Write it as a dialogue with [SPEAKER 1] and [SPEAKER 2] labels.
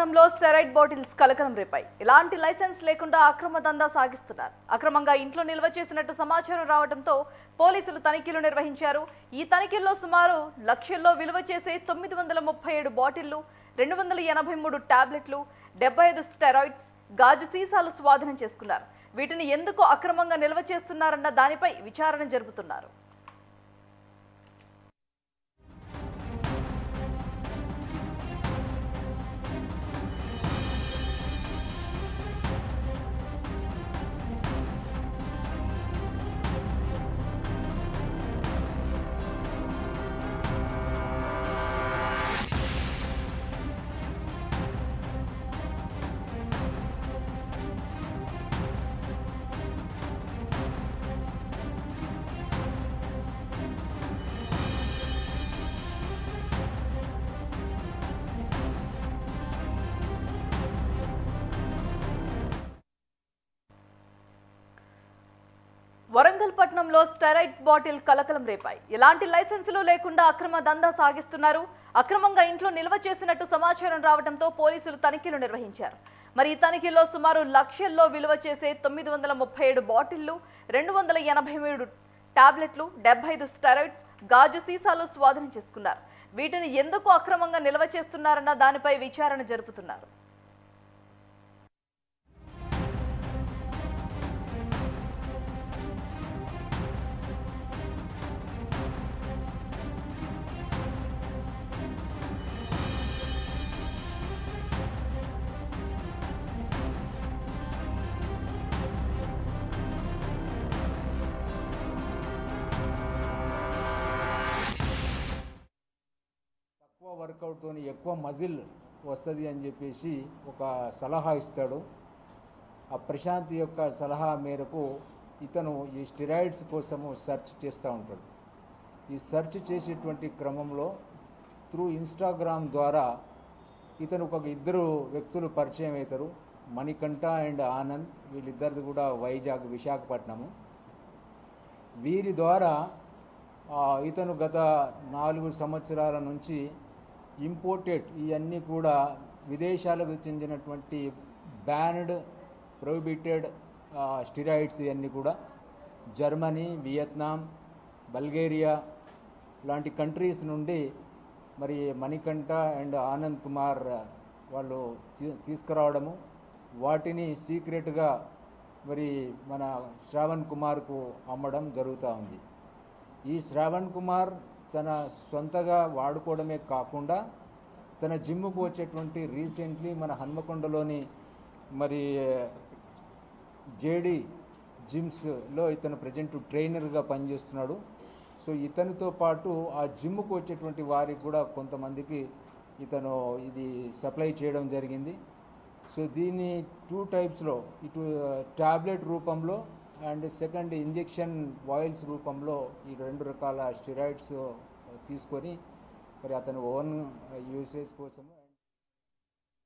[SPEAKER 1] పట్టణంలో steroid bottles కలకలం రేపాయి. ఇలాంటి లైసెన్స్ లేకుండా అక్రమ దందా సాగిస్తున్నారు. అక్రమంగా ఇంట్లో నిల్వ చేసినట్టు సమాచారం రావడంతో పోలీసులు తనిఖీలు నిర్వహించారు. ఈ తనిఖీల్లో సుమారు లక్షల్లో విలువ చేసే 937 బాటిళ్లు, 283 టాబ్లెట్లు, 75 స్టెరాయిడ్స్, గాజు సీసాలు స్వాధీనం చేసుకున్నారు. వీటిని ఎందుకు అక్రమంగా నిల్వ చేస్తున్నారన్న దానిపై విచారణ జరుపుతున్నారు. వరంగల్ పట్టణంలో స్టెరాయిడ్ బాటిల్ కలకలం రేపాయి. ఎలాంటి లైసెన్సులు లేకుండా అక్రమ దందా సాగిస్తున్నారు. అక్రమంగా ఇంట్లో నిల్వ చేసినట్టు సమాచారం రావడంతో పోలీసులు తనిఖీలు నిర్వహించారు. మరి ఈ తనిఖీల్లో సుమారు లక్షల్లో విలువ చేసే 937 బాటిళ్లు, 283 టాబ్లెట్లు, 75 స్టెరాయిడ్స్, గాజు సీసాలు స్వాధీనం చేసుకున్నారు. వీటిని ఎందుకు అక్రమంగా నిల్వ చేస్తున్నారన్న దానిపై విచారణ జరుపుతున్నారు.
[SPEAKER 2] వర్కౌట్తోని ఎక్కువ మజిల్ వస్తుంది అని చెప్పేసి ఒక సలహా ఇస్తాడు. ఆ ప్రశాంత్ యొక్క సలహా మేరకు ఇతను ఈ స్టెరాయిడ్స్ కోసము సెర్చ్ చేస్తూ ఉంటాడు. ఈ సెర్చ్ చేసేటువంటి క్రమంలో త్రూ ఇన్స్టాగ్రామ్ ద్వారా ఇతను ఒక ఇద్దరు వ్యక్తులు పరిచయం అవుతారు. మణికంఠ అండ్ ఆనంద్, వీళ్ళిద్దరిది కూడా వైజాగ్, విశాఖపట్నము. వీరి ద్వారా ఇతను గత 4 సంవత్సరాల నుంచి ఇంపోర్టెడ్ ఇవన్నీ కూడా విదేశాలకు చెందినటువంటి బ్యాన్డ్, ప్రొహిబిటెడ్ స్టెరాయిడ్స్ ఇవన్నీ కూడా జర్మనీ, వియత్నాం, బల్గేరియా లాంటి కంట్రీస్ నుండి మరి మణికంఠ అండ్ ఆనంద్ కుమార్ వాళ్ళు తీసుకురావడము, వాటిని సీక్రెట్గా మరి మన శ్రావణ్ కుమార్కు అమ్మడం జరుగుతూ ఉంది. ఈ శ్రావణ్ కుమార్ తన సొంతగా వాడుకోవడమే కాకుండా తన జిమ్ముకు వచ్చేటువంటి రీసెంట్లీ మన హన్మకొండలోని మరి జేడి జిమ్స్లో ఇతను ప్రజెంట్ ట్రైనర్గా పనిచేస్తున్నాడు. సో ఇతనితో పాటు ఆ జిమ్ముకు వచ్చేటువంటి వారికి కూడా కొంతమందికి ఇతను ఇది సప్లై చేయడం జరిగింది. సో దీన్ని 2 టైప్స్లో, ఇటు టాబ్లెట్ రూపంలో అండ్ సెకండ్ ఇంజెక్షన్ ఆయిల్స్ రూపంలో ఈ 2 రకాల స్టెరాయిడ్స్ తీసుకొని మరి అతను ఓన్ యూసేజ్ కోసం